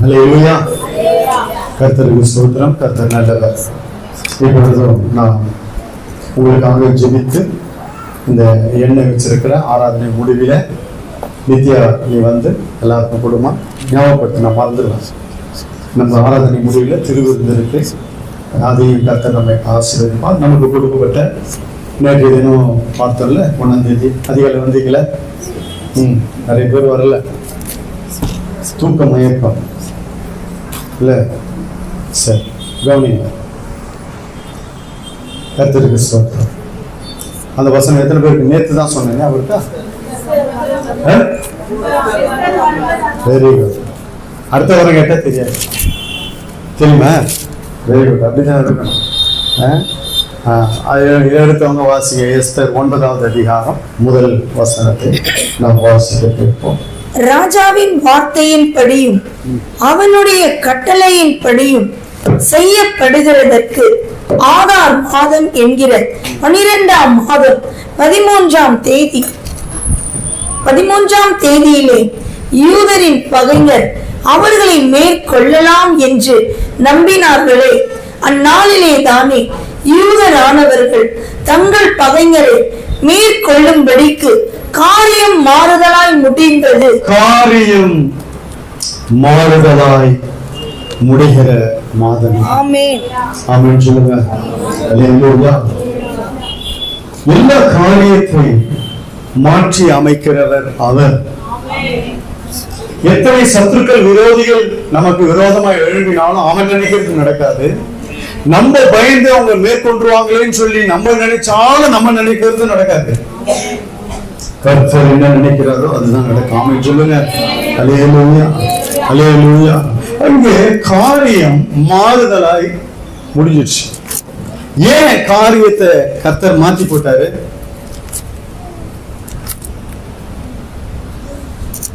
அல்லேலூயா. கர்த்தருக்கு ஸ்தோத்திரம். கர்த்தர் நல்லவர். இப்பொழுதும் நான் உங்களுக்காக ஜெபித்து இந்த எண்ணெய் வச்சிருக்கிற ஆராதனை முடிவில் நித்யா நீ வந்து எல்லாருக்கும் கொடுமா ஞாபகப்படுத்தி நான் மறந்துடுவேன். நம்ம ஆராதனை முடிவில் திருவிருந்து இருக்கு, அதையும் கர்த்தர் நம்மை ஆசீர்வதிப்பார். நமக்கு கொடுக்கப்பட்ட நேற்று தினம் பார்த்தோம்ல 1ஆம் தேதி அதிகாலை வந்தீங்கள, நிறைய பேர் வரல, தூக்க மயக்கம் இல்லை, சரி கவனிங்க. கர்த்தருக்கு ஸ்தோத்திரம். அந்த வசனம் எத்தனை பேருக்கு நேற்று தான் சொன்னீங்க? அவருக்கா வெரி குட். அடுத்த வாரம் கேட்டா தெரியாது, தெரியுமா? Very good. அப்படிதான் இருக்கணும். எடுத்தவங்க வாசிங்க. எஸ்தர் 9ஆவது அதிகாரம் முதல் வசனத்தை நாம் வாசிக்க கேட்போம். ராஜாவின் வார்த்தையின் படியும் அவனுடைய கட்டளையின் படியும் செய்யப்படுகிறதற்கு ஆதார் மாதம் என்கிற 12ஆம் மாதம் 13ஆம் தேதியிலே யூதரின் பகைஞர் அவர்களை மேற்கொள்ளலாம் என்று நம்பினார்களே, அந்நாளிலே தானே யூதரானவர்கள் தங்கள் பகைஞரை மேற்கொள்ளும்படிக்கு காரியம் மாறுதலாய் முடிந்தது. காரியம் மாறுதலாய் முடிகிற மாதம். ஆமென். ஆமென் சொல்லுங்க. அல்லேலூயா. எல்லா காரியத்தையும் மாற்றி அமைக்கிறவர் அவர். எத்தனை சத்துருக்கள் விரோதிகள் நமக்கு விரோதமாக எழுப்பினாலும் அவன் நினைக்கிறது நடக்காது. நம்ம பயந்து அவங்க மேற்கொண்டுருவாங்களேன்னு சொல்லி நம்ம நினைச்சாலும் நம்ம நினைக்கிறது நடக்காது. கர்த்தர் என்ன நினைக்கிறாரோ அதுதான் நடக்கும். ஆமென் சொல்லுங்க. அல்லேலூயா. அல்லேலூயா. அங்கே காரியம் மாறுதலாய் முடிஞ்சிடுச்சு. ஏன் காரியத்தை கர்த்தர் மாத்தி போட்டாரு?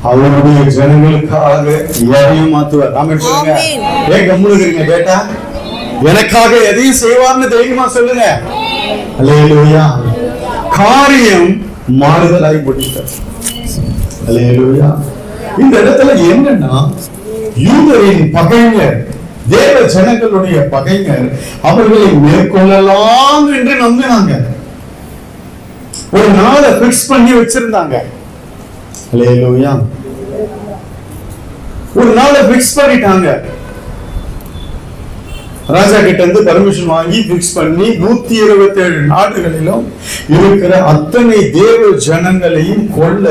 அவருடைய ஜனங்களுக்காக எதையும் மாத்துவார். ஆமென் சொல்லுங்க. ஏன் கம்முனுங்க கேட்டா? எனக்காக எதையும் செய்வார்னு தைரியமா சொல்லுங்க. அல்லேலூயா. காரியம் மாறுதலாய் முடித்தார். அல்லேலூயா. இந்த இடத்துல என்னன்னா, யூதரின் பகைஞர், தேவ ஜனங்களுடைய பகைஞர் அவர்களை மேற்கொள்ளலாம் என்று நம்பினாங்க. ஒரு நாளை பிக்ஸ் பண்ணி வச்சிருந்தாங்க. அல்லேலூயா. ஒரு நாளை பிக்ஸ் பண்ணிட்டாங்க. ராஜா கிட்ட இருந்து பர்மிஷன் வாங்கி பிக்ஸ் பண்ணி 127 நாடுகளிலும் இருக்கிற அத்தனை தேவ ஜனங்களையும் கொல்ல,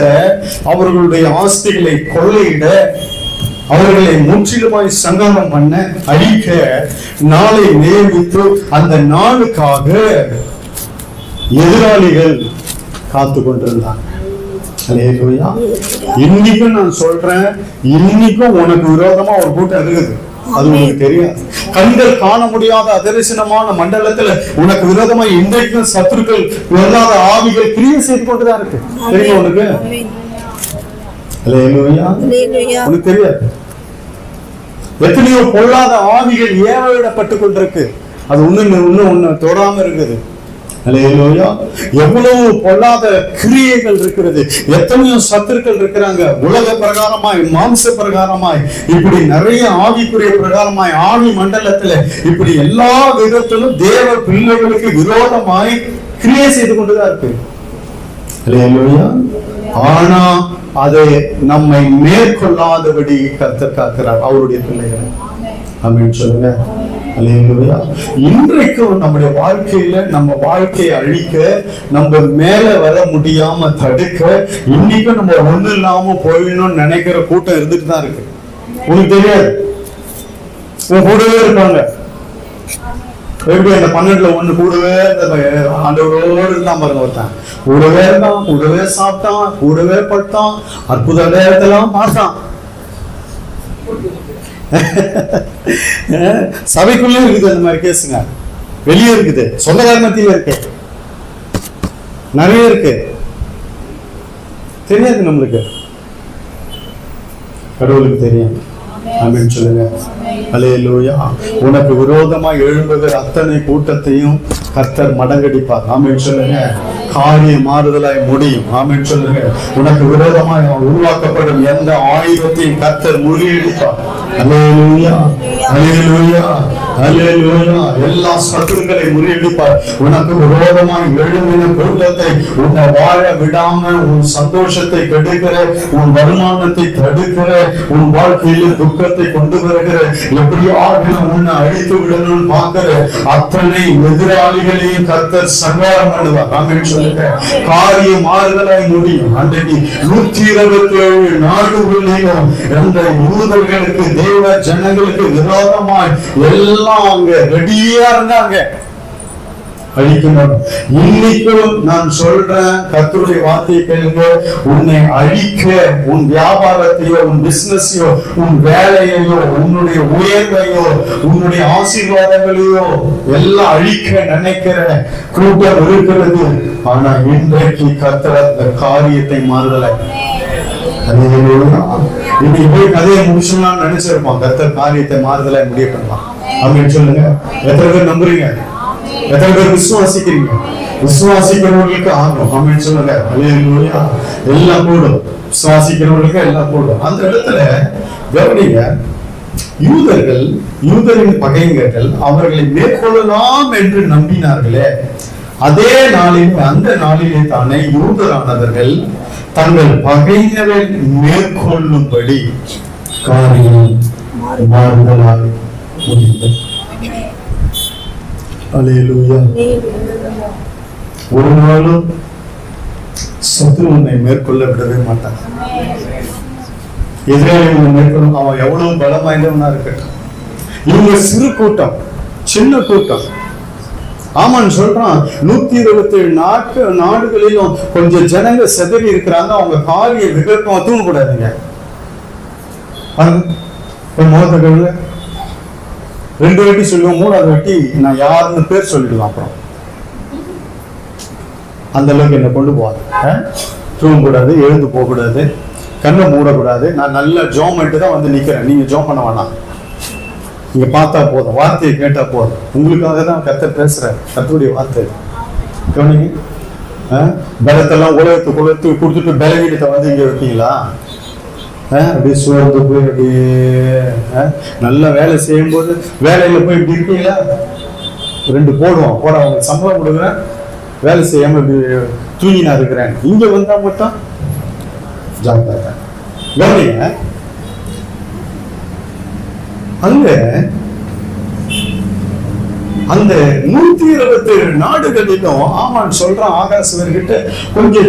அவர்களுடைய ஆஸ்திகளை கொள்ளையிட, அவர்களை முற்றிலுமாய் சங்காரம் பண்ண, அழிக்க நாளை நியமித்து அந்த நாளுக்காக எதிராளிகள் காத்து கொண்டிருந்தாங்க. இன்னைக்கும் நான் சொல்றேன், இன்னைக்கும் உனக்கு விரோதமா ஒரு கூட்டம் இருக்குது. அது உனக்கு தெரியாது. கண்கள் காண முடியாத அதரிசனமான மண்டலத்துல உனக்கு விரோதமா இன்றைக்கும் சத்துருக்கள், பொல்லாத ஆவிகள் கிரியை செய்து கொண்டுதான் இருக்கு. தெரியும் உனக்கு? உனக்கு தெரியாது. எத்தனையோ பொல்லாத ஆவிகள் ஏவலிடப்பட்டு கொண்டிருக்கு. அது ஒண்ணு தொடாம இருக்குது. எவ்வளவு பொல்லாத கிரியைகள் இருக்கிறது. எத்தனையோ சத்துருக்கள் இருக்கிறாங்க. உலக பிரகாரமாய், மாம்ச பிரகாரமாய், இப்படி நிறைய ஆவிக்குரிய பிரகாரமாய், ஆவி மண்டலத்துல இப்படி எல்லா விதத்திலும் தேவ பிள்ளைகளுக்கு விரோதமாய் கிரியை செய்து கொண்டுதான் இருக்கு. ஆனா அதை நம்மை மேற்கொள்ளாதபடி கர்த்தர் காக்கிறார் அவருடைய பிள்ளைகளை. ஆமென் சொல்லுங்க. இன்றைக்கும் நம்முடைய வாழ்க்கையில நம்ம வாழ்க்கையை அழிக்க, நம்ம மேல வர முடியாம தடுக்க, இன்னைக்கும் நம்ம ஒண்ணு இல்லாம போயிடணும்னு நினைக்கிற கூட்டம் இருந்துட்டு தான் இருக்கு. உனக்கு தெரியாது, உன் கூடவே இருப்பாங்க. எப்படி அந்த 12ல 1 கூடவே ஆண்டவரோடு இருந்தான் பாருங்க. ஒருத்தன் கூடவே இருந்தான், கூடவே சாப்பிட்டான், கூடவே பட்டான், அற்புத நேரத்தெல்லாம் பார்த்தான். சபைக்குள்ளே இருக்குது அந்த மாதிரி கேசுங்க. வெளியே இருக்குது, சொந்தக்கார மத்தியில இருக்கு, நிறைய இருக்கு. தெரியாது நம்மளுக்கு. கடவுளுக்கு தெரியும். ஆமென் சொல்லுங்க. அல்லேலூயா. உனக்கு விரோதமா எழும்புகிற அத்தனை கூட்டத்தையும் கர்த்தர் மடங்கடிப்பார். ஆமென் சொல்லுங்க. காரியம் மாறுதலாய் முடியும். ஆமென் சொல்லுங்க. உனக்கு விரோதமாய் உருவாக்கப்படும் எந்த ஆயுதத்தையும் கர்த்தர் முறியடிப்பார். அல்லேலூயா, அல்லேலூயா, அல்லேலூயா. எல்லா சத்துருக்களை முறியடிப்பார். உனக்கு விரோதமாய் எழும்பின கூட்டத்தை உன்னை வாழ விடாம உன் சந்தோஷத்தை கெடுக்கிற, உன் வருமானத்தை தடுக்கிற, உன் வாழ்க்கையில் துக்கத்தை கொண்டு வருகிற, எப்படியாவது உன்னை அழித்து விடணும்னு பார்க்கிற அத்தனை எதிராளிகளையும் கர்த்தர் சங்காரம் பண்ணுவார். ஆமென் சொல்லுங்க. காரியம் மாறுதலாய் முடியும். அன்றைக்கு 127 நாடுகளிலும் அந்த யூதர்களுக்கு, தேவ ஜனங்களுக்கு விரோதமாய் எல்லாம் அங்க ரெடியா இருந்தாங்க அழிக்கணும். இன்னைக்கும் நான் சொல்றேன், கர்த்தருடைய வார்த்தையை கேளுங்க. உன்னை அழிக்க, உன் வியாபாரத்தையோ, உன் பிசினஸையோ, உன் வேலையையோ, உன்னுடைய உயர்வையோ, உன்னுடைய ஆசீர்வாதங்களையோ எல்லாம் அழிக்க நினைக்கிற கூட்டம் இருக்கிறது. ஆனா இன்றைக்கு கர்த்தர் அந்த காரியத்தை மாறுதலை இன்னைக்கு போய் கதையை முடிச்சுலாம் நினைச்சிருப்போம். கர்த்தர் காரியத்தை மாறுதலை முடிய பண்ணலாம் அப்படின்னு சொல்லுங்க. எத்தனை பேர் நம்புறீங்க? எத்தனை பேர் விசுவாசிக்கிறீங்க? விசுவாசிக்கிறவர்களுக்கு ஆகும். ஆமென் சொல்லுங்க. அல்லேலூயா. எல்லாம் கூடும். விசுவாசிக்கிறவர்களுக்கு எல்லாம் கூடும். அந்த இடத்துல கவனிங்க, யூதரின் பகைஞர்கள் அவர்களை மேற்கொள்ளலாம் என்று நம்பினார்களே, அதே நாளில், அந்த நாளிலே தானே யூதரானவர்கள் தங்கள் பகைஞரை மேற்கொள்ளும்படி காரியம் மாறுதலாய் முடிந்தது. அல்லேலூயா. ஒரு நாளும் சத்துரு உன்னை மேற்கொள்ள விடவே மாட்டான். எதிராளி உன்னை மேற்கொள்ளும். அவன் எவ்வளவு பலம் வாய்ந்தவனா இருக்கட்டும். இவங்க சிறு கூட்டம், சின்ன கூட்டம். ஆமான்னு சொல்றான். 127 நாடுகளிலும் கொஞ்சம் ஜனங்க செதறி இருக்கிறாங்க. அவங்க காரிய விகற்பமா தூங்கக்கூடாதுங்க. முகத்தை கழுவு. 2 வாட்டி சொல்லுவோம், 3வது வாட்டி நான் யாருன்னு பேர் சொல்லிடுவேன். அப்புறம் அந்த அளவுக்கு என்ன கொண்டு போவாங்க. தூங்கக்கூடாது, எழுந்து போக கூடாது, கண்ணை மூடக்கூடாது. நான் நல்ல ஜோம் பண்ணிட்டு தான் வந்து நிக்கிறேன். நீங்க ஜோம் பண்ண வேணாம். நீங்க பார்த்தா போதும், வார்த்தையை கேட்டா போதும். உங்களுக்காக தான் கர்த்தர் பேசுற. கர்த்தருடைய வார்த்தை கவனிங்க. பலத்தெல்லாம் உலகத்துக்கு கொடுத்துட்டு பலவீனத்தை வந்து இங்க வைப்பீங்களா? அப்படி சோர்ந்து போய் அப்படியே நல்ல வேலை செய்யும் போது வேலையில போய் இப்படி இருக்கீங்களா? 2 போடுவோம். அவங்களுக்கு சம்பளம் கொடுக்குறேன், வேலை செய்யாம தூங்கினா இருக்கிறேன். இங்க வந்தா மட்டும் ஜாக்கிரதை. கவனிங்க. அங்க அந்த 127 நாடுகளிலும் ஆமான் சொல்றான் ஆகாசவர்கிட்ட, கொஞ்சம்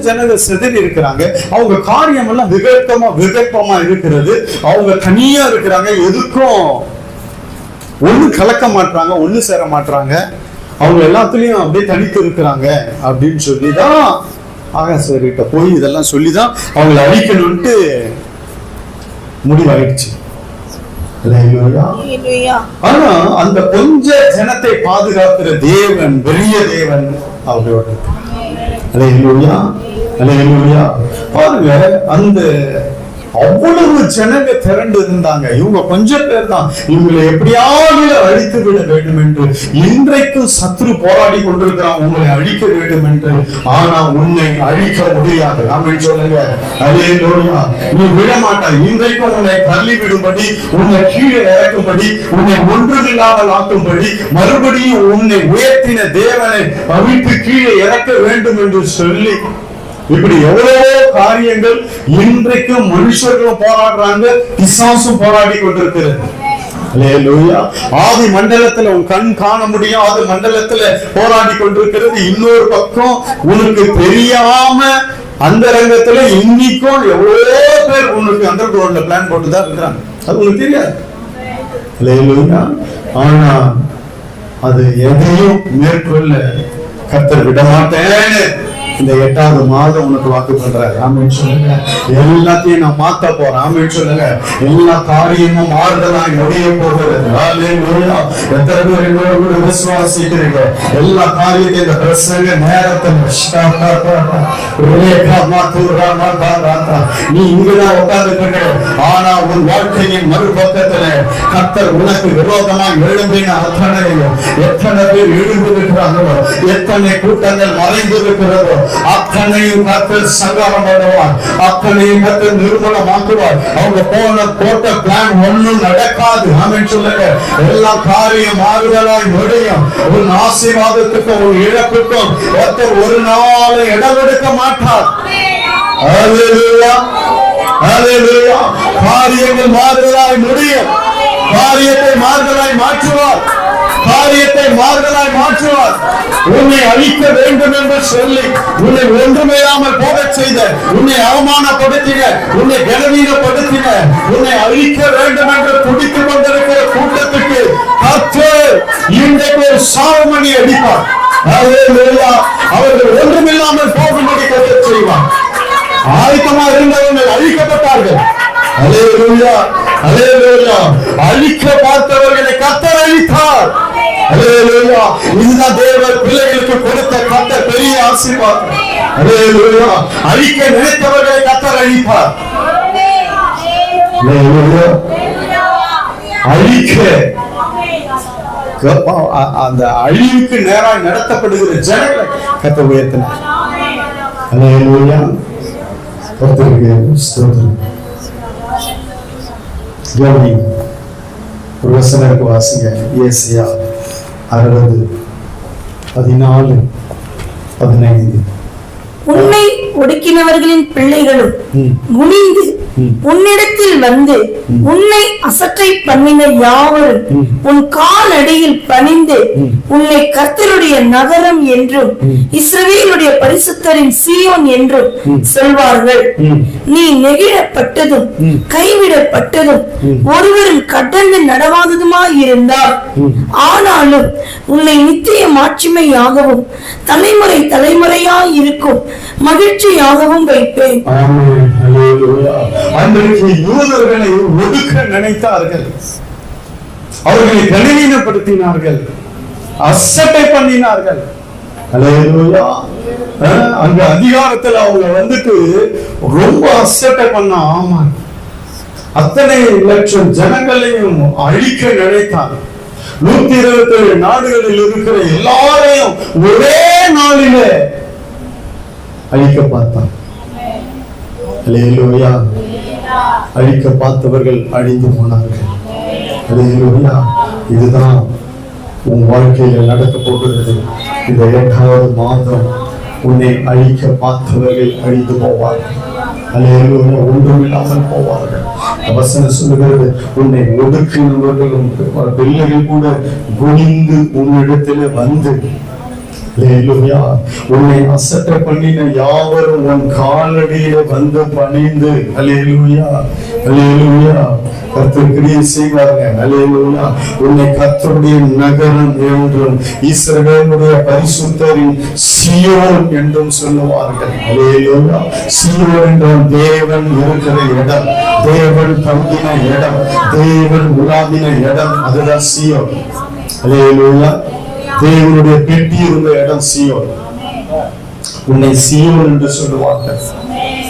ஜனங்க செதறி இருக்கிறாங்க. அவங்க காரியம் எல்லாம் விகற்பமா இருக்கிறது. அவங்க தனியா இருக்கிறாங்க. எதுக்கும் ஒண்ணு கலக்க மாட்டாங்க, ஒண்ணு சேர மாட்டாங்க. அவங்க எல்லாத்துலயும் அப்படியே தனித்து இருக்கிறாங்க அப்படின்னு சொல்லிதான் ஆகாசவர்கிட்ட போய் இதெல்லாம் சொல்லிதான் அவங்களை அழிக்கணும்ட்டு முடிவாயிடுச்சு. ஆனா அந்த கொஞ்ச ஜனத்தை பாதுகாக்கிற தேவன், பெரிய தேவன் அவர்களோட. அல்லேலூயா, அல்லேலூயா. பாருங்க, அந்த அவ்வளவு ஜனங்க திரண்டு இருந்தாங்க. இவங்க கொஞ்சம் பேர் தான். இவங்களை எப்படியாவது அழித்து விட வேண்டும் என்று இன்றைக்கும் சத்ரு போராடி கொண்டிருக்கிறான், உங்களை அழிக்க வேண்டும் என்று. ஆனா உன்னை அழிக்க முடியாது. நாம சொல்லுங்க. அல்லேலூயா. நீ விட மாட்டாய். இன்றைக்கும் உன்னை தள்ளி விடும்படி, உன்னை கீழே இறக்கும்படி, உன்னை ஒன்றுமில்லாமல் ஆக்கும்படி, மறுபடியும் உன்னை உயர்த்தின தேவனை அவிழ்த்து கீழே இறக்க வேண்டும் என்று சொல்லி, இப்படி எவ்வளவோ காரியங்கள் இன்றைக்கும் மனுஷர்களும் போராடுறாங்க, பிசாசும் போராடி கொண்டிருக்கிறது. அல்லேலூயா. ஆதி மண்டலத்துல உன் கண் காண முடியும், ஆதி மண்டலத்துல போராடி கொண்டிருக்கிறது. இன்னொரு பக்கம் உனக்கு தெரியாம அந்த ரங்கத்துல இன்னைக்கும் எவ்வளவோ பேர் உனக்கு அண்டர் கிரவுண்ட்ல பிளான் போட்டுதான் இருக்கிறாங்க. அது உனக்கு தெரியாது. அல்லேலூயா. ஆனா அது எதையும் மேற்கொள்ள கர்த்தர் விட மாட்டேன்னு இந்த 8வது மாதம் உனக்கு வாக்கு பண்றாரு. ஆமென் சொல்லுங்க. எல்லாத்தையும் நான் மாத்த போறேன். ஆமென் சொல்லுங்க. எல்லா காரியமும் மாறுதலாய் முடிய போகிறது. ஹalleluya. எத்தனை பேர் என்னோட கூட விசுவாசிக்கிறீங்க? எல்லா காரியத்தையும் இந்த பிரசங்க நேரத்தில் நீ இங்கதான் உட்கார்ந்துட்டு, ஆனா உன் வாழ்க்கையின் மறுபக்கத்துல கர்த்தர் உனக்கு விரோதமா எழும்பின அத்தனையும் எத்தனை பேர் எழுந்திருக்கிறார்களோ, எத்தனை கூட்டங்கள் மறைந்திருக்கிறதோ அத்தனையும் கர்த்தர் சங்காரம் பண்ணுவார், அத்தனையும் கர்த்தர் நிர்மூலமாக்குவார். அவங்க போட்ட பிளான் ஒன்னும் நடக்காது. ஆமென் சொல்லுங்க. எல்லா காரியம் மாறுதலாய் முடியும். உன் ஆசீர்வாதத்துக்கும் உன் இழப்புக்கும் ஒருத்தர் ஒரு நாள் இடம் கொடுக்க மாட்டார். ஹalleluya, ஹalleluya. காரியங்கள் மாறுதலாய் முடியும். காரியத்தை மாறுதலாய் மாற்றுவார். காரியத்தை மாறுதலாய் மாற்றுவார். உன்னை அழிக்க வேண்டும் என்று சொல்லி உன்னை ஒன்றுமையாமல் போகச் செய்த, உன்னை அவமானப்படுத்தின, உன்னை கனவீனப்படுத்தின, உன்னை அழிக்க வேண்டும் என்று துடித்துக் கொண்டிருக்கிற கூட்டத்துக்கு கர்த்தர் இன்றைக்கு ஒரு சாவுமணி அடிப்பார். அவர்கள் ஒன்றுமில்லாமல் போகும்படி கர்த்தர் செய்வார். ஆயத்தமாக இருந்தவர்கள் அழிக்கப்பட்டார்கள். ஹalleluya, ஹalleluya. அழிக்க பார்த்தவர்களை கர்த்தர் அழித்தார். ஹalleluya. இதுதான் தேவன் பிள்ளைகளுக்கு கொடுத்த கர்த்தர் பெரிய ஆசீர்வாதம். ஹalleluya. அழிக்க நினைத்தவர்களை கர்த்தர் அழித்தார். ஹalleluya. அழிக்க அந்த அழிவுக்கு நேராக நடத்தப்படுகிற ஜனங்களை கர்த்தர் உயர்த்தினார். ஹalleluya. கர்த்தருக்கு ஸ்தோத்திரம். கவனி, ஒரு வசனம் இருக்கு, வாசிங்க. ஏசாயா 60:14-15. உன்னை ஒடுக்கினவர்களின் பிள்ளைகளும் குனிந்து உன்னிடத்தில் வந்து உன்னை அசட்டை பண்ணின யாவரும் உன் காலடியில் பணிந்து உன்னை கர்த்தருடைய நகரம் என்றும் இஸ்ரவேலுடைய பரிசுத்தரின் சீயோன் என்றும் சொல்வார்கள். நீ நெகிழப்பட்டதும் கைவிடப்பட்டதும் ஒருவரும் கடந்து நடவாததுமாய் இருந்தால், ஆனாலும் உன்னை நித்திய மாட்சிமையாகவும் தலைமுறை தலைமுறையாய் இருக்கும் மகிழ்ச்சியாகவும் வைப்பேன். அன்றைக்கு யூதர்களை ஒடுக்க நினைத்தார்கள், அவர்களை கனவீனப்படுத்தினார்கள், அசட்டை பண்ணினார்கள். ஹல்லேலூயா. அந்த அதிகாரத்தில் அவங்க வந்துட்டு ரொம்ப அசட்டை பண்ண, ஆமா, அத்தனை லட்சம் ஜனங்களையும் அழிக்க நினைத்தார். 127 நாடுகளில் இருக்கிற எல்லாரையும் ஒரே நாளிலே அழிக்க பார்த்தார். ஹல்லேலூயா. அழிக்க பார்த்தவர்கள் அழிந்து போனார்கள். ஹல்லேலூயா. இதுதான் உன் வாழ்க்கையில நடக்க போகிறது. இந்த 8வது மாதம் உன்னை அழிக்க பார்த்தவர்கள் அழிந்து போவார்கள். ஹல்லேலூயா. ஒன்றுமில்லாமல் போவார்கள். வசனம் சொல்லுகிறது, உன்னை ஒடுக்கினவர்களும் பிள்ளைகள் கூட குனிந்து உன்னிடத்திலே வந்து, ஹல்லேலூயா, உன்னை அசட்டை பண்ணின யாவரும் உன் காலடியில வந்து பணிந்து, ஹல்லேலூயா, ஹல்லேலூயா, கர்த்தர் கிரியை செய்வாங்க. ஹல்லேலூயா. உன்னை கர்த்தருடைய நகரம் என்றும் இஸ்ரவேலுடைய பரிசுத்தரின் சீயோன் என்றும் சொல்லுவார்கள். ஹல்லேலூயா. சீயோன் என்றால் தேவன் இருக்கிற இடம், தேவன் தங்கின இடம், தேவன் உலாவின இடம், அதுதான் சீயோன். ஹல்லேலூயா. தேவனுடைய பெட்டி இருந்த இடம் சீயோன். உன்னை சீயோன் என்று சொல்லுவார்கள்.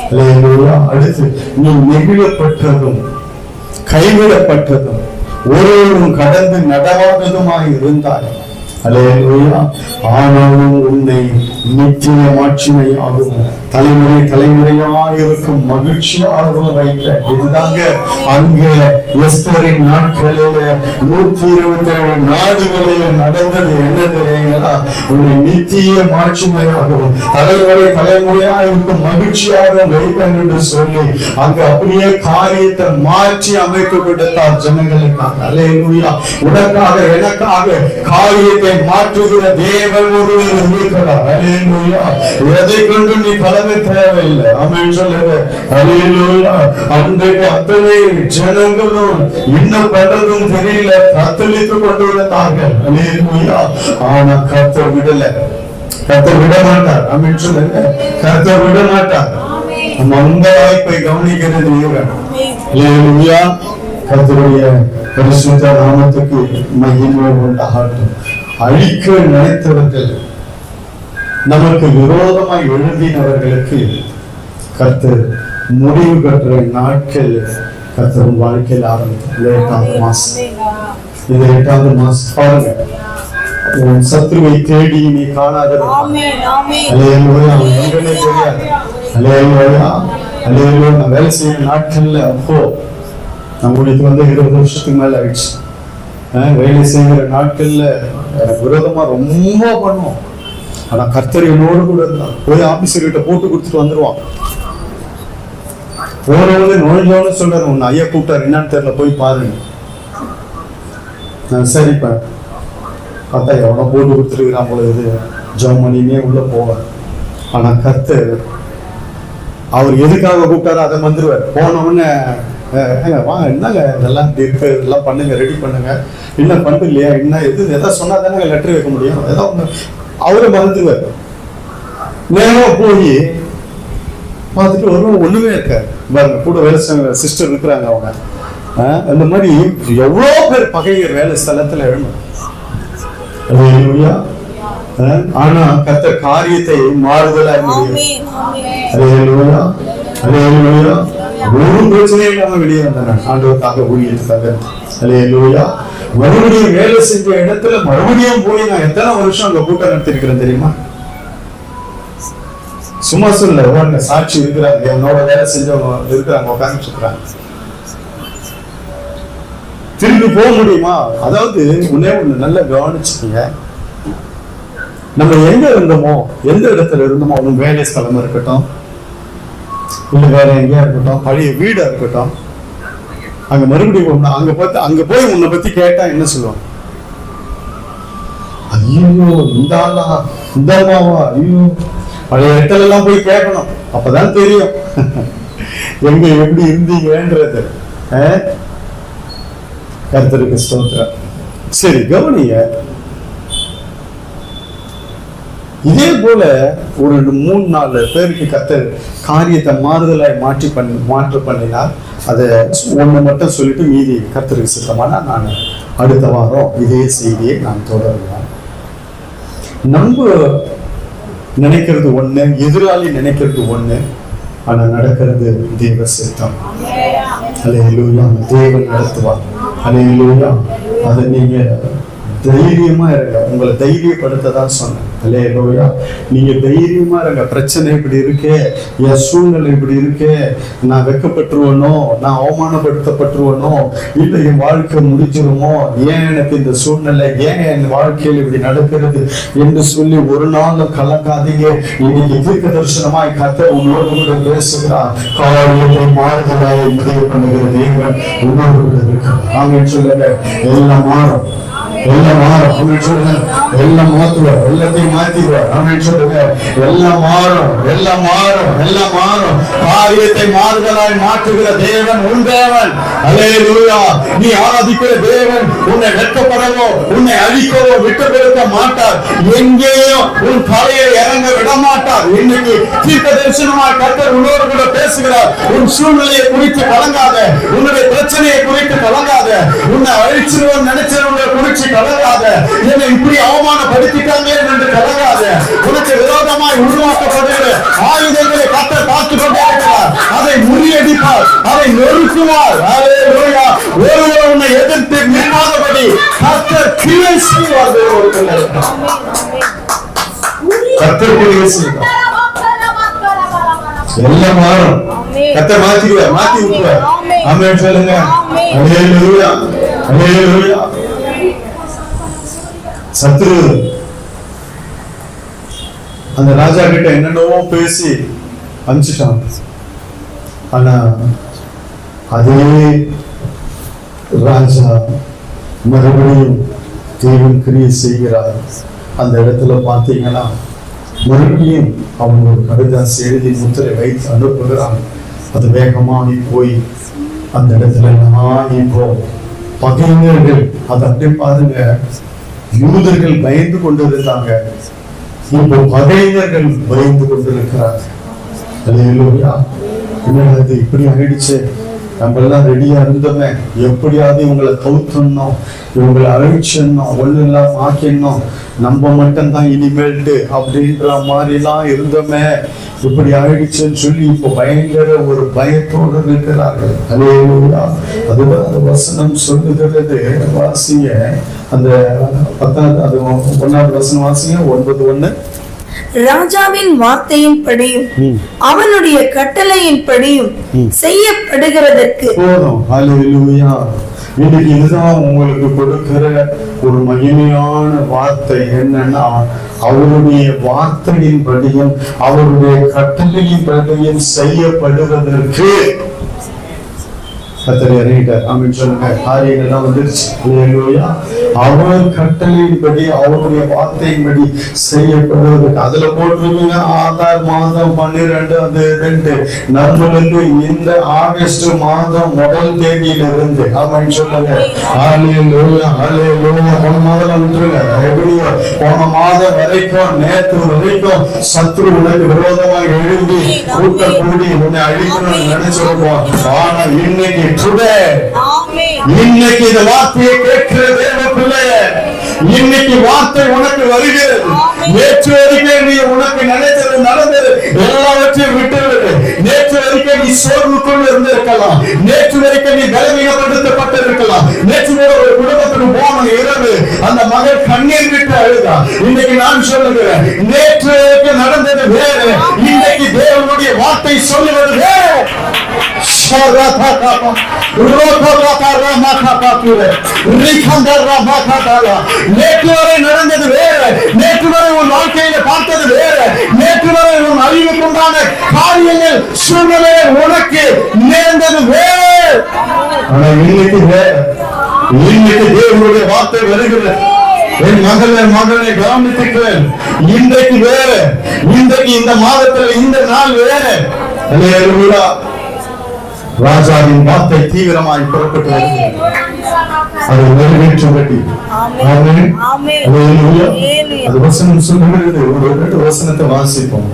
ஹல்லேலூயா. அடுத்து, நீ நெகிழப்பட்டதும் கைவிடப்பட்டதும் ஒருவரும் கடந்து நடவாததுமாய் இருந்தாய். ஹல்லேலூயா. ஆனாலும் உன்னை நித்திய மாட்சிமையாகவும் தலைமுறை தலைமுறையாயிருக்கும் மகிழ்ச்சியாகவும் வைத்த. இதுதாங்க அங்கே எஸ்தரின் நாட்களில 127 நாடுகளில் நடந்தது. என்ன தெரியுங்களா? உன்னை நித்திய மாட்சிமையாகவும் தலைமுறை தலைமுறையாயிருக்கும் மகிழ்ச்சியாகவும் வைப்பேன் என்று சொல்லி அங்க அப்படியே காரியத்தை மாற்றி அமைத்து கொடுத்தார் ஜனங்களுக்காக. ஹல்லேலூயா. உனக்காக எனக்காக காரியத்தை மாற்றுகிற தேவன் ஒருவர் இருக்கிறார். ஹல்லேலூயா. எதை கொண்டு நீ பலவை தேவையில்லை. ஆமென் சொல்லுங்க. ஹல்லேலூயா. அன்றைக்கு அத்தனை ஜனங்களும் இன்னும் பண்றதும் தெரியல, தத்தளித்துக் கொண்டு வந்தார்கள். ஹல்லேலூயா. ஆனா கர்த்தர் விடல. கர்த்தர் விட மாட்டார். ஆமென் சொல்லுங்க. கர்த்தர் விட மாட்டார். நம்ம அந்த வாய்ப்பை கவனிக்கிறது தேவன். அல்லேலூயா. கர்த்தருடைய பரிசுத்த நாமத்துக்கு மகிமை உண்டாகட்டும். அழிக்க நினைத்தவர்கள், நமக்கு விரோதமாய் எழுதினவர்களுக்கு கர்த்தர் முடிவு கட்டுற நாட்கள் கர்த்தர் வாழ்க்கையில் ஆரம்பிக்கும். 8வது மாசம், இது 8வது மாசம். பாருங்க, உன் சத்துருவை தேடி நீ காணாத தெரியாது. நான் வேலை செய்யற நாட்கள்ல அப்போ நம்மளுக்கு 20 வருஷத்துக்கு மேல ஆயிடுச்சு. வேலை செய்கிற நாட்கள்ல எனக்கு விரோதமா ரொம்ப பண்ணுவோம். ஆனா கர்த்தர் என்னோடு கூட இருந்தான். போய் ஆபீசர் கிட்ட போட்டு கொடுத்துட்டு வந்துருவான். போனவங்க நுழைஞ்சவனு சொல்றாரு, உன்னை ஐயா கூப்பிட்டாரு, என்னன்னு தெரியல, போய் பாருங்க. நான் சரிப்பேன். பார்த்தா எவனோ போட்டு கொடுத்துருக்கிறான் போல, இது ஜெர்மனியே உள்ள போவார். ஆனா கர்த்தர் அவர் எதுக்காக கூப்பிட்டாரோ அதை வந்துருவார். போனவொடனே வாங்க, என்னங்க இதெல்லாம் இருக்கு, இதெல்லாம் பண்ணுங்க, ரெடி பண்ணுங்க, என்ன பண்ணு இல்லையா, என்ன எதாவது சொன்னா தானே லெட்டர் வைக்க முடியும், ஏதாவது ஒண்ணு அவரை மறந்துடுவார். நேரம் போய் பார்த்துட்டு வருவோம், ஒண்ணுமே இருக்காரு. பாருங்க, கூட வேலை செய்ய சிஸ்டர் இருக்கிறாங்க. அவங்க அந்த மாதிரி எவ்வளோ பேர் பகையர் வேலை ஸ்தலத்துல எழுணும். ஆனா கர்த்தர் காரியத்தை மாறுதலாய் முடியும். ஒரு பிரச்சனையும் இல்லாம வெளியே வந்தாங்க ஆண்டவருக்காக, ஊழியத்துக்காக. அல்லேலூயா. மறுபடியும் வேலை செஞ்ச இடத்துல மறுபடியும் போய் நான் எத்தனை வருஷம் அங்க கூட்டம் நடத்திருக்கிறேன் தெரியுமா? சும்மா சொல்ல, சாட்சி இருக்கிறாங்க, என்னோட வேலை செஞ்சவங்க இருக்கிறாங்க, உட்கார்ந்து இருக்கிறாங்க. திரும்பி போக முடியுமா? அதாவது உன்னே ஒண்ணு நல்லா கவனிச்சுக்கீங்க. நம்ம எங்க இருந்தோமோ, எந்த இடத்துல இருந்தோமோ, உங்க வேலை ஸ்தலமா இருக்கட்டும், இல்ல வேற எங்கேயா இருக்கட்டும், பழைய வீடா இருக்கட்டும், அங்க மறுபடியும் அங்க போய் உன்னை பத்தி கேட்டா என்ன சொல்லுவாங்க? ஐயோ, இந்த ஆளா, இந்த அம்மாவா, ஐயோ. பழைய இடத்துல எல்லாம் போய் கேட்கணும், அப்பதான் தெரியும் எங்க எப்படி இருந்தீங்கன்றது. கர்த்தருக்கு ஸ்தோத்திரம். சரி, கவனிங்க. இதே போல ஒரு 3-4 பேருக்கு கர்த்தர் காரியத்தை மாறுதலாய் மாற்று பண்ணினார். அதை ஒண்ணு மட்டும் சொல்லிட்டு மீதி கர்த்தருக்கு சித்தமான நான் அடுத்த வாரம் இதே செய்தியை நான் தொடருவேன். நம்ம நினைக்கிறது ஒண்ணு, எதிராளி நினைக்கிறது ஒண்ணு, ஆனா நடக்கிறது தேவ சித்தம். அல்லேலூயா. தேவன் நடத்துவார். அல்லேலூயா. அதை நீங்க தைரியமா இருங்க. உங்களை தைரியப்படுத்ததான் சொன்னேன். அல்லேலூயா. நீங்க தைரியமா இருங்க. பிரச்சனை இப்படி இருக்கே, என் சூழ்நிலை இப்படி இருக்கே, நான் வெட்கப்பட்டுருவனோ, நான் அவமானப்படுத்தப்பட்டுருவனோ, இல்லை என் வாழ்க்கை முடிச்சிருமோ, ஏன் எனக்கு இந்த சூழ்நிலை, ஏன் என் வாழ்க்கையில் இப்படி நடக்கிறது என்று சொல்லி ஒரு நாளும் கலங்காதீங்க. இன்னைக்கு தீர்க்க தரிசனமாய் கர்த்தர் உங்களோடு கூட பேசுகிறார். காரியத்தை மாறுதலாக முடிவு பண்ணுகிற தேவன் உங்களோடு கூட இருக்கிறார். ஆமென் சொல்லுங்க. எல்லாம் மாறும், எல்லாம் மாறும். ஆமென் சொல்லுங்க. எல்லாம் மாற்றுவார், எல்லாத்தையும் மாற்றிடுவார். ஆமென் சொல்லுங்க. எல்லாம் மாறும், எல்லாம் மாறும், எல்லாம் மாறும். காரியத்தை மாறுதலாய் மாற்றுகிற தேவன் உன் தேவன். அல்லேலூயா. நீ ஆராதிக்கிற தேவன் உன்னை வெட்கப்படவோ, உன்னை அழிக்கவோ, விட்டு கொடுக்க மாட்டார். எங்கேயும் உன் தலையை இறங்க விட மாட்டார். இன்னைக்கு தீர்க்க தரிசனமாய் கர்த்தர் உன்னோடு கூட பேசுகிறார். உன் சூழ்நிலையை குறித்து கலங்காத, உன்னுடைய பிரச்சனையை குறித்து கலங்காத, உன்னை அழிச்சிருவோம் நினைச்சவங்களை குறித்து கலங்காத, என்னை இப்படி அவமானப்படுத்திட்டாங்க என்று கலங்காத. உனக்கு விரோதமாய் உருவாக்கப்படுகிற ஆயுதங்களை கர்த்தர் பார்த்துக் கொண்டே இருக்கிறார். அதை முறியடிப்பார், அதை நொறுக்குவார். அல்லேலூயா. ஒருவர் உன்னை எதிர்த்து நிற்காதபடி கர்த்தர் கிரியை செய்வார். கர்த்தர் கிரியை செய்வார். எல்லாம் மாறும். கர்த்தர் மாத்திடுவார், மாத்தி விட்டுவார். ஆமென் சொல்லுங்க. அல்லேலூயா. அல்லேலூயா. சத்ரு அந்த ராஜா கிட்ட என்னென்னவோ பேசி அனுப்பிச்சிட்டான். ஆனா அதே ராஜா மறுபடியும் தேவன் கிரியை செய்கிறார். அந்த இடத்துல பார்த்தீங்கன்னா மறுபடியும் அவங்க ஒரு கடிதாசி எழுதி முத்திரை வைத்து அனுப்புகிறாங்க. அது வேகமா நீ போய் அந்த இடத்துல நான் இப்போ பகைஞர்கள், அதை அப்படி பாருங்க, யூதர்கள் பயந்து கொண்டு இருந்தாங்க. இப்போ பகைஞர்கள் பயந்து கொண்டிருக்கிறார். அல்லேலூயா. என்னது இப்படி ஆயிடுச்சு, நம்ம எல்லாம் ரெடியா இருந்தோமே, எப்படியாவது இவங்களை கவுத்தணும், இவங்களை அழிச்சிடணும், ஒண்ணு இல்லாம ஆக்கிடணும், நம்ம மட்டும்தான் இனிமேல்ட்டு அப்படின்ற மாதிரிலாம் இருந்தோமே, இப்படி ஆயிடுச்சுன்னு சொல்லி இப்போ பயங்கர ஒரு பயத்தோடு இருக்கிறார்கள். அல்லேலூயா. அதுதான் அந்த வசனம் சொல்லுகிறது. வாசிங்க அந்த 10வது, அது 1வது வசனம் வாசிங்க. 9:1. ராஜாவின் வார்த்தையின்படியும் அவனுடைய கட்டளையின்படியும் செய்யப்படுகிறதற்கு போதும். அல்லேலூயா. இன்னைக்கு இதுதான் உங்களுக்கு கொடுக்கிற ஒரு மகிமையான வார்த்தை. என்னன்னா, அவருடைய வார்த்தையின்படியும் அவருடைய கட்டளையின்படியும் செய்யப்படுவதற்கு கர்த்தர் இறங்கிட்டார். ஆமென் சொல்லுங்க. காரியங்கள்லாம் வந்துருச்சு. அல்லேலூயா. அவர் கட்டளையின்படி அவருடைய வார்த்தையின்படி செய்யப்படுவதற்கு அதுல போட்டிருக்கீங்க. ஆதார் மாதம் 12 அது 2 நம்மளுக்கு இந்த ஆகஸ்ட் மாதம் 1 தேதியிலிருந்து. ஆமென் சொல்லுங்க. அல்லேலூயா. அல்லேலூயா. போன மாதம் விட்டுருங்க. எப்படியோ போன மாதம் வரைக்கும், நேற்று வரைக்கும் சத்ரு உனக்கு விரோதமாக எழுதி கூட்ட கூடி உன்னை அழிக்கணும்னு நினைச்சிருப்போம். ஆனா இன்னைக்கு இன்னைக்கு இந்த வார்த்தையை கேட்கிற தேவ பிள்ளையே, இன்னைக்கு வார்த்தை உனக்கு வருகிறது. நேற்று வரைக்கும் நீ உனக்கு நினைத்தது நடந்தது எல்லாவற்றையும் விட்டுவிடு. நேற்று வரைக்கும் நீ சோர்வுக்குள் இருந்திருக்கலாம், நேற்று வரைக்கும் நீ பலவீனப்படுத்தப்பட்டிருக்கலாம், நேற்று ஒரு குடும்பத்துக்கு போன இரவு அந்த மகள் கண்ணீர் விட்டு அழுதா. இன்னைக்கு நான் சொல்லுகிறேன், நேற்று வரைக்கும் நடந்தது வேறு, இன்னைக்கு தேவனுடைய வார்த்தை சொல்லுவது வேறு. நேற்று வரை நடந்தது வேறு, நேற்று வரை உன் வாழ்க்கையில பார்த்தது வேறு, நேற்று வரை உன் அழிவுக்குண்டான காரியங்கள் சூழ்நிலை உனக்கு நேர்ந்தது வேறு. ஆனா இன்னைக்கு வேறு. இன்னைக்கு தேவனுடைய வார்த்தை வருகிறது. என் மகனை கவனித்துக்கிறேன். இன்றைக்கு வேறு, இன்றைக்கு இந்த மாதத்தில் இந்த நாள் வேறு. அல்லேலூயா. ராஜாவின் வார்த்தை தீவிரமாய் புறப்பட்டு வருகிறது. அதை நிறைவேற்றும்படி. ஆமென். அல்லேலூயா. அது வசனம் சொல்லுகிறது. ஒரு 2 வசனத்தை வாசிப்போம்.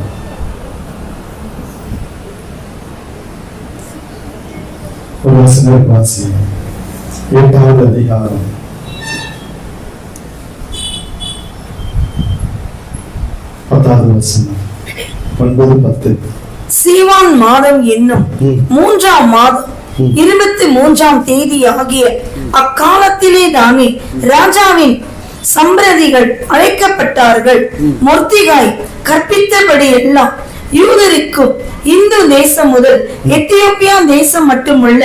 ஒரு வசனம் வாசி. 8வது அதிகாரம் 10வது வசனம். 9-10. சீவான் மாதம் என்னும் 3ஆம் மாதம் 23ஆம் தேதி ஆகிய அக்காலத்திலே தானே ராஜாவின் சம்பிரதிகள் அழைக்கப்பட்டார்கள். மொர்தெகாய் கற்பித்தபடி எல்லாம் யூதருக்கும் இந்து தேசம் முதல் எத்தியோப்பியா தேசம் மட்டுமல்ல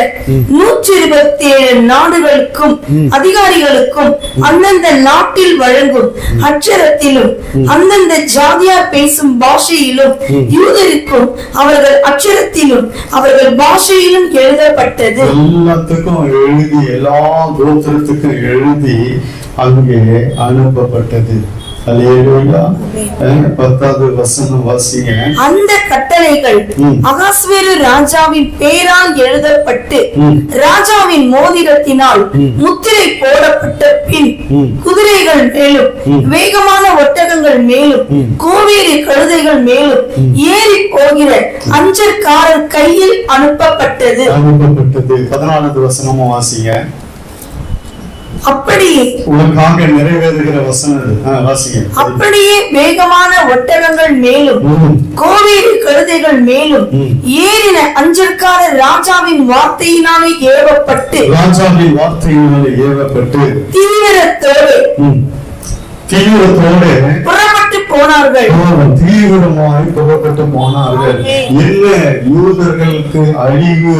127 நாடுகளுக்கும் அதிகாரிகளுக்கும் அந்தந்த நாட்டில் வழங்கும் அட்சரத்திலும் அந்தந்த ஜாதியார் பேசும் பாஷையிலும் யூதருக்கும் அவர்கள் அட்சரத்திலும் அவர்கள் பாஷையிலும் எழுதப்பட்டது. எல்லாத்துக்கும் எழுதி, எல்லா கோத்திரத்துக்கும் எழுதி அங்கே அனுப்பப்பட்டது. அல்லேலூயா. 10வது வசனம் வாசிங்க. அந்த கட்டளைகள் அகாஸ்வேரு ராஜாவின் பேரால் எழுதப்பட்டு ராஜாவின் மோதிரத்தினால் முத்திரை போடப்பட்ட பின் குதிரைகள் மேலும் வேகமான ஒட்டகங்கள் மேலும் கோவேறு கழுதைகள் மேலும் ஏறி போகிற அஞ்சற்காரர் கையில் அனுப்பப்பட்டது. 14வது வசனமும் வாசிங்க. அப்படியே உனக்காக நிறைவேறுகிற வசனம் வாசிங்க. அப்படியே வேகமான ஒட்டகங்கள் மேலும் கோவேறு கழுதைகள் மேலும் ஏறின அஞ்சற்காரர் ராஜாவின் வார்த்தையினாலே ஏவப்பட்டு தீவிரத்தோடு புறப்பட்டு போனார்கள். தீவிரமாய் புறப்பட்டு போனார்கள். என்ன யூதர்களுக்கு அழிவு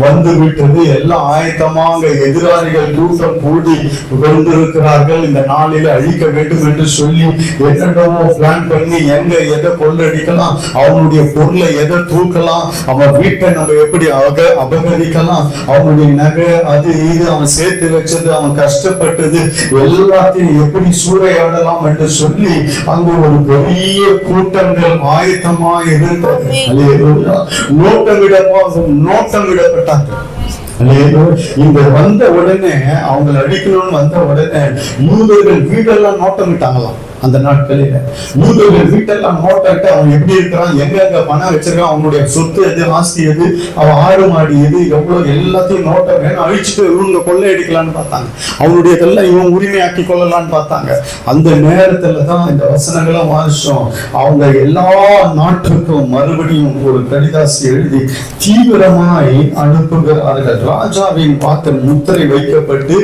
வந்து விட்டது. எல்லாம் ஆயத்தமாக எதிராளிகள் கூட்டம் கூடி கொண்டிருக்கிறார்கள். இந்த நாளில் அழிக்க வேண்டும் என்று சொல்லி என்னென்னவோ பிளான் பண்ணி எங்க எதை கொள்ளடிக்கலாம், அவனுடைய பொருளை எதை தூக்கலாம், அவன் வீட்டை நம்ம எப்படி அபகரிக்கலாம், அவனுடைய நகை அது இது அவன் சேர்த்து வச்சது, அவன் கஷ்டப்பட்டது எல்லாத்தையும் எப்படி சூறையாட என்று சொல்லி அங்கு ஒரு பெரிய கூட்டங்கள் ஆயத்தமாக இருந்தது. நோட்டம் விடப்பட்டார்கள். இந்த வந்த உடனே அவங்க அடிக்கணும்னு வந்த உடனே யூதர்கள் வீடெல்லாம் நோட்டம் விட்டாங்களாம். அந்த நாட்களில யூதர்கள் வீட்டெல்லாம் நோட்டாட்டு அவன் எப்படி இருக்கிறான், எங்க பணம் வச்சிருக்கான், அவனுடைய சொத்து எது, ஆஸ்தி எது, அவன் ஆடு மாடி எது, எவ்வளவு எல்லாத்தையும் நோட்டை வேணும் அழிச்சுட்டு இவங்க கொள்ளையடிக்கலான்னு பார்த்தாங்க. அவனுடைய இதெல்லாம் இவன் உரிமையாக்கி கொள்ளலான்னு பார்த்தாங்க. அந்த நேரத்துல தான் இந்த வசனங்களும் வாசிச்சோம். அவங்க எல்லா நாட்டுக்கும் மறுபடியும் ஒரு கடிதாசி எழுதி தீவிரமாய் அனுப்புகிறார்கள். ராஜாவின் வார்த்தை முத்திரை வைக்கப்பட்டு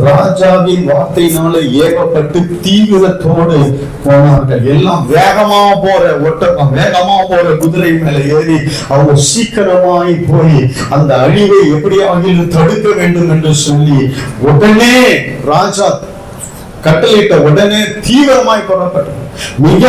ராஜாவின் வார்த்தையினால ஏகப்பட்டு தீவிரத்தோடு போனார்கள். எல்லாம் வேகமா போற ஒட்டகம், வேகமா போற குதிரை மேல ஏறி அவங்க சீக்கிரமாய் போய் அந்த அழிவை எப்படியாவது தடுக்க வேண்டும் என்று சொல்லி உடனே ராஜா கட்டளையிட்ட உடனே தீவிரமாய் புறப்பட்டு மிக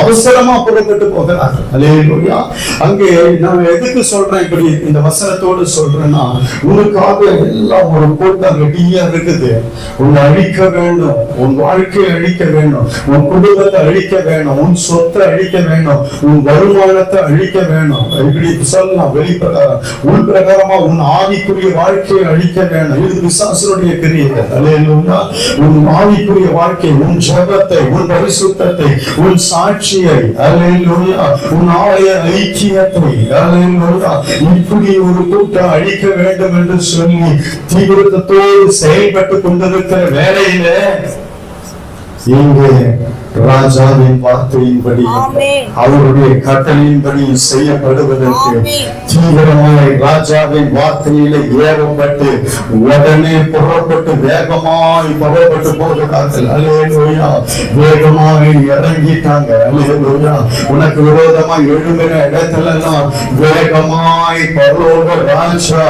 அவசரமா புறப்பட்டு போகிறார்கள். அல்லேலூயா. அங்கே நான் எதுக்கு சொல்றேன், இப்படி இந்த வசனத்தோடு சொல்றேன்னா, உனக்காக எல்லாம் ஒரு கூட்டம் ரெடியா இருக்குது. உன்னை அழிக்க வேண்டும், உன் வாழ்க்கையை அழிக்க வேண்டும், உன் குடும்பத்தை அழிக்க வேணும், உன் சொத்தை அழிக்க வேணும், உன் வருமானத்தை அழிக்க வேணும். இப்படி சொல்லலாம். வெளிப்பிரகாரம் உள் பிரகாரமா உன் ஆவிக்குரிய வாழ்க்கையை அழிக்க வேணும். இது பிசாசுடைய கிரியைகள். அல்லேலூயா. உன் ஆவிக்குரிய வாழ்க்கை, உன் ஜெபத்தை, உன் பரிசுத்தத்தை, உன் சாட்சியை, அல்லேலூயா, உன் ஆலய ஐக்கியத்தை, அல்லேலூயா, இப்படி ஒரு கூட்டம் அழிக்க வேண்டும் என்று சொல்லி தீவிரத்தோடு செயல்பட்டு கொண்டிருக்கிற வேளையில இங்கே ராஜாவின் வார்த்தையின்படி அவருடைய கட்டளையின்படி செய்யப்படுவதற்கு தீவிரமாய் ராஜாவின் வார்த்தையில ஏவப்பட்டு உடனே புறப்பட்டு வேகமாய் புறப்பட்டு போகிறார்கள். அல்லேலூயா. வேகமாய் இறங்கிட்டாங்க. அல்லேலூயா. உனக்கு விரோதமாய் எழும்பின இடத்துல எல்லாம் வேகமாய் பரலோக ராஜா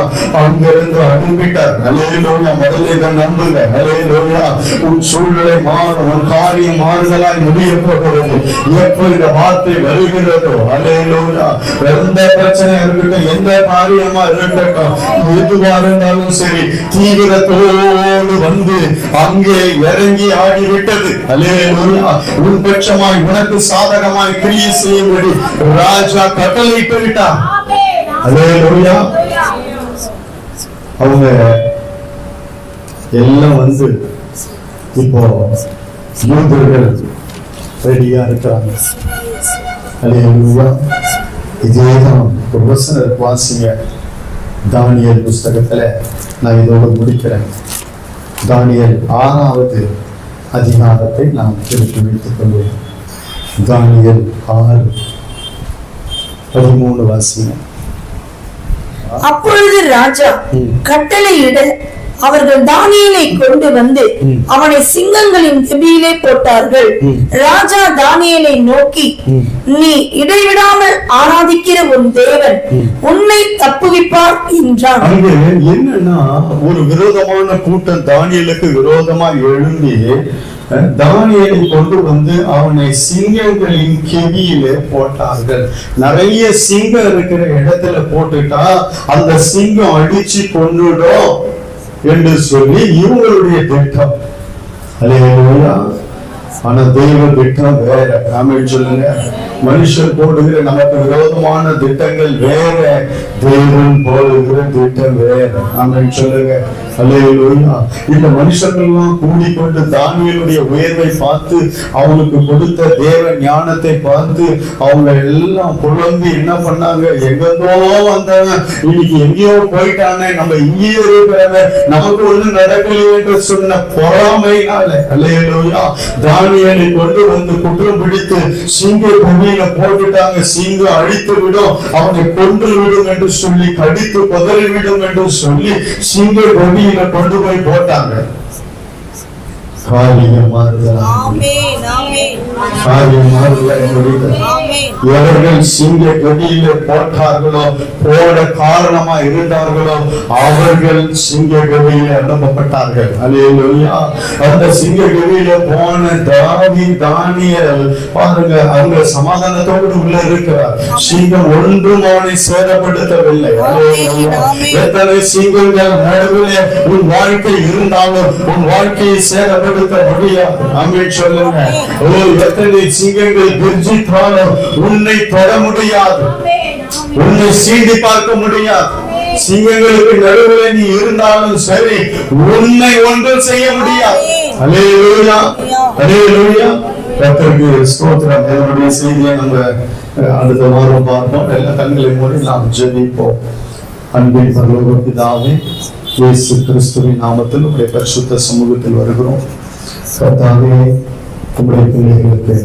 அங்கிருந்து அனுப்பிட்டார். அல்லேலூயா. முதல்ல இதை நம்புங்க. அல்லேலூயா. உன் சூழ்நிலை மாறும், உன் காரியம் மாறுதலா முடிய போகிறது. எப்போ இந்த வார்த்தை வருகிறதோ, அல்லேலூயா, எந்த பிரச்சனை இருக்கட்டும், எந்த காரியமா இருக்கட்டும், எதுவா இருந்தாலும் சரி, தீவிரத்தோடு வந்து அங்கே இறங்கி ஆகிவிட்டது. அல்லேலூயா. உன் பட்சமாய் உனக்கு சாதகமாய் கிரியை செய்யும்படி ராஜா கட்டளையிட்டு விட்டார். அல்லேலூயா. அவங்க எல்லாம் வந்து இப்போ யூதர்கள் ரெடியா இருக்கிறாங்க. அல்லேலூயா. இதேதான் ஒரு வசனம் வாசிங்க. தானியேல் புஸ்தகத்துல நான் இதோடு முடிக்கிறேன். தானியேல் 6வது அதிகாரத்தை நாம் திருப்பி வைத்துக் கொள்வோம். தானியேல் 6:13 வாசிங்க. அப்பொழுது ராஜா கட்டளையிட அவர்கள் தானியேலை கொண்டு வந்து அவனை சிங்கங்களின் கெபியிலே போட்டார்கள். ராஜா தானியேலை நோக்கி, நீ இடைவிடாமல் ஆராதிக்கிற உன் தேவன் உன்னை தப்புவிப்பார் என்றான். என்னன்னா, ஒரு விரோதமான கூட்டம் தானியேலுக்கு விரோதமா எழும்பி தானியேலை கொண்டு வந்து அவனை சிங்கங்களின் கெபியிலே போட்டார்கள். நிறைய சிங்கம் இருக்கிற இடத்துல போட்டுட்டா அந்த சிங்கம் அடிச்சு கொண்டுடும் என்று சொல்லி இவங்களுடைய திட்டம். அல்லேலூயா. ஆனா தெய்வ திட்டம் வேற. ஆமென் சொல்லுங்க. மனுஷர் போடுகிற நமக்கு விரோதமான திட்டங்கள் வேற, தேவன் போடுகிற திட்டம் வேற. ஆமென் சொல்லுங்க. அல்லேலூயா. இந்த மனுஷர்கள்லாம் கூடிக்கொண்டு தானியேலுடைய உயர்வை பார்த்து, அவனுக்கு கொடுத்த தேவ ஞானத்தை பார்த்து அவங்க எல்லாம் புலம்பி என்ன பண்ணாங்க, எங்கோ வந்தவன் இன்னைக்கு எங்கேயோ போயிட்டானே, நம்ம இங்கேயே இருக்கிறவ நமக்கு ஒண்ணு நடக்கலையே என்று சொன்ன பொறாமையினால, அல்லேலூயா, தானியேலை கொண்டு வந்து குற்றம் பிடித்து சிங்க பூமியில போட்டுட்டாங்க. சிங்கம் அழித்து விடும், அவனை கொன்று விடும் என்று சொல்லி, கடித்து பதறி விடும் என்று சொல்லி சிங்க பூமியில கொண்டு போய் போட்டாங்க. எவர்கள் சிங்க கடியில போட்டார்களோ, போட காரணமா இருந்தார்களோ, அவர்கள் சிங்க கடியில அனுப்பப்பட்டார்கள். அல்லேலூயா. அந்த சிங்க கடியில போன தானியேல் பாருங்க, அங்க சமாதானத்தோடு உள்ள இருக்கிறார். சிங்கம் ஒன்றும் அவனை சேதப்படுத்தவில்லை. எத்தனை சிங்கங்கள் நடுவில் உன் வாழ்க்கை இருந்தாலும் உன் வாழ்க்கையை சேதப்படுத்த முடியாது. ஆமென் சொல்லுங்க. எத்தனை சிங்கங்கள் கர்ஜித்தாலும் உன்னை தொட முடியாது, உன்னை சீண்டி பார்க்க முடியாது. சிங்கங்களுக்கு நடுவில் நீ இருந்தாலும் சரி, உன்னை ஒன்றும் செய்ய முடியாது. அல்லேலூயா, அல்லேலூயா. கர்த்தருக்கு ஸ்தோத்திரம். தேவனுடைய செய்தியை நம்ம அடுத்த வாரம் பார்ப்போம். எல்லா கண்களை மூடி நாம் ஜெபிப்போம். அன்பின் பரலோக பிதாவே, இயேசு கிறிஸ்துவின் நாமத்தில் உம்முடைய பரிசுத்த சமூகத்தில் வருகிறோம். கர்த்தாவே, உம்முடைய பிள்ளைகளுக்கு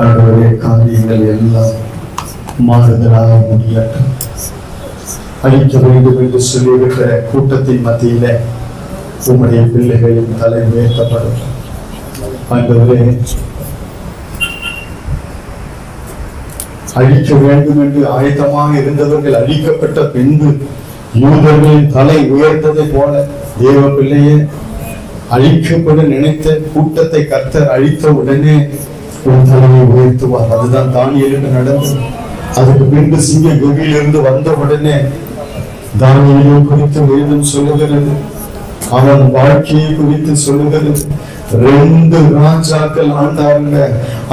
ஆண்டவரே காரியங்கள் எல்லாம் மாறுதலாக முடியட்டும். அழிக்க வேண்டும் என்று சொல்லியிருக்கிற கூட்டத்தின் மத்தியில உம்முடைய பிள்ளைகளின் தலை உயர்த்தப்படும். ஆண்டவரே, அழிக்க வேண்டும் என்று ஆயத்தமாக இருந்தவர்கள் அழிக்கப்பட்ட பின்பு யூதர்களின் தலை உயர்த்ததை போல தேவ பிள்ளையே, அழிக்கப்பட நினைத்த கூட்டத்தை கர்த்தர் அழித்த உடனே உன் தலையை உயர்த்துவார். அதுதான் தானியேலுக்கு நடந்தது. அதுக்கு பின்பு சிங்க கவியிலிருந்து வந்த உடனே தானியேலை குறித்து வேதம் சொல்லுகிறது, அவன் வாழ்க்கையை குறித்து சொல்லுகிறது. 2 ராஜாக்கள் ஆண்டாங்க.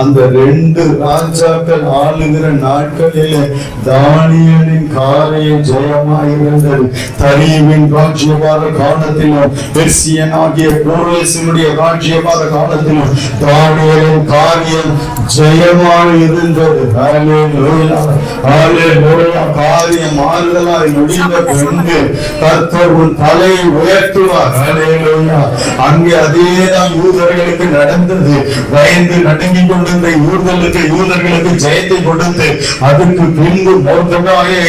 அந்த 2 ராஜாக்கள் ஆளுகிற நாட்களிலே தானியேலின் காரியம் ஜெயமாயிருந்தது. தரீவின் ராஜ்யபார காலத்திலும் பெர்சியனாகிய கோரேசினுடைய ராஜ்யபார காலத்திலும் தானியேலின் காரியம் ஜெயமாயிருந்தது. ஹல்லேலூயா, ஹல்லேலூயா. காரியம் மாறுதலாய் முடிந்த பின்பு கர்த்தர் உன் தலையை உயர்த்துவார். ஹல்லேலூயா. அங்கே அதேதான் யூதர்களுக்கு நடந்தது. பயந்து நடுங்கிக் கொண்டிருந்த யூதர்களுக்கு ஜெயத்தை கொடுத்து அதுக்கு பின்பு மொர்தெகாயை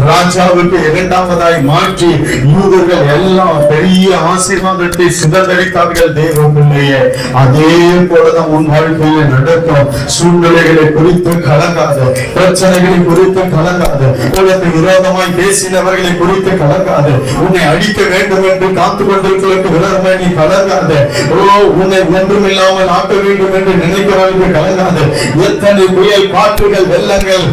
ராஜாவுக்கு 2வதாய் மாற்றி யூதர்கள் எல்லாம் பெரிய ஆசீர்வாதத்தை சுதந்திரித்தார்கள். தேவ பிள்ளையே, அதே போலதான் உன் வாழ்க்கையில நடக்கும். சூழ்நிலைகளை குறித்து கலங்காத, பிரச்சனைகளை குறித்து கலங்காத, உனக்கு விரோதமாய் பேசினவர்களை குறித்து கலங்காத, உன்னை அழிக்க வேண்டும் என்று காத்து கொண்டிருக்கிறவர்களுக்கு விரோதமாய் நீ கலங்காத, உன்னை ஒன்றும் இல்லாமல் ஆக்க வேண்டும் என்று நினைக்கிறவர்கள் கலங்காது. எத்தனை புயல் காற்றுகள் வெள்ளங்கள்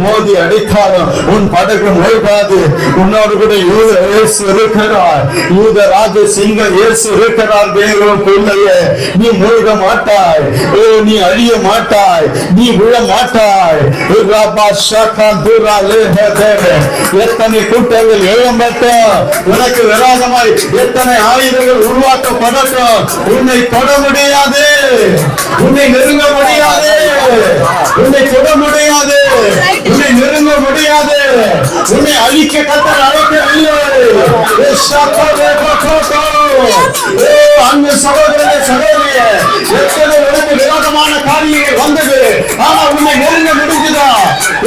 மோதி அடித்தாலும் உன் படகு மூழ்காது. உன்னோடு கூட இயேசு இருக்கிறார். யூத ராஜ சிங்கம் இயேசு இருக்கிறார். தேவ பிள்ளையே, நீ மூழ்க மாட்டாய், நீ அழிய மாட்டாய், நீ விழ மாட்டாய். எத்தனை கூட்டங்கள் எழும்பட்டும், உனக்கு விரோதமாய் எத்தனை ஆயுதங்கள் உருவாக்கப்படட்டும், உன்னை தொட முடியாது, உன்னை நெருங்க முடியாது, உன்னை தொட முடியாது, உன்னை நெருங்க முடியாது, உன்னை அழிக்க கர்த்தர் அழைக்கவில்லை. அன்பு சகோதரனே, சகோதரியே, எத்தனை உனக்கு விரோதமான காரியங்கள் வந்தது, ஆனா உன்னை நெருங்க முடிஞ்சுதா?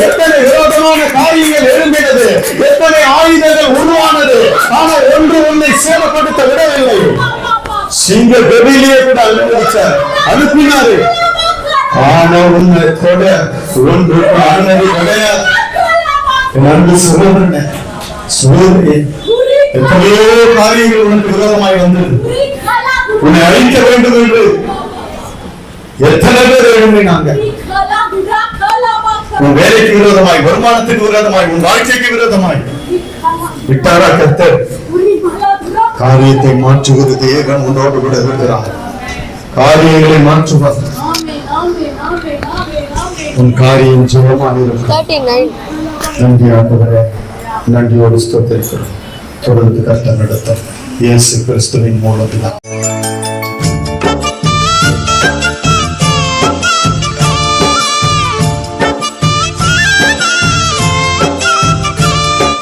எத்தனை விரோதமான காரியங்கள் எழும்பினது, எத்தனை ஆயுதங்கள் உருவானது, ஆனா ஒன்று உன்னை சேதப்படுத்த விடவில்லை. சிங்க கபிலியை கூட அனுப்பினாரு. ஆனா உன்னை தொட ஒன்று ஆனது கிடையாது. அன்பு சகோதரனே, சகோதரியே, எத்தனையோ காரியங்கள் உனக்கு விரோதமாய் வந்தது, உன்னை அழிக்க வேண்டும் என்று எத்தனை பேர் எழுப்பினாங்க. உன் வேலைக்கு விரோதமாய், வருமானத்துக்கு விரோதமாய், உன் வாழ்க்கைக்கு விரோதமாய் விட்டாரா கர்த்தர்? காரியத்தை மாற்றுவது தேவன் உன்னோடு கூட இருக்கிறார். காரியங்களை மாற்றுவார். உன் காரியம் ஜெயமாக இருக்கும். நன்றி ஆண்டவரே, நன்றியோடு ஸ்தோத்திரிக்கிறோம். தொடர்ந்து கர்த்தர் நடத்தும் இயேசு கிறிஸ்துவின் மூலத்தில்.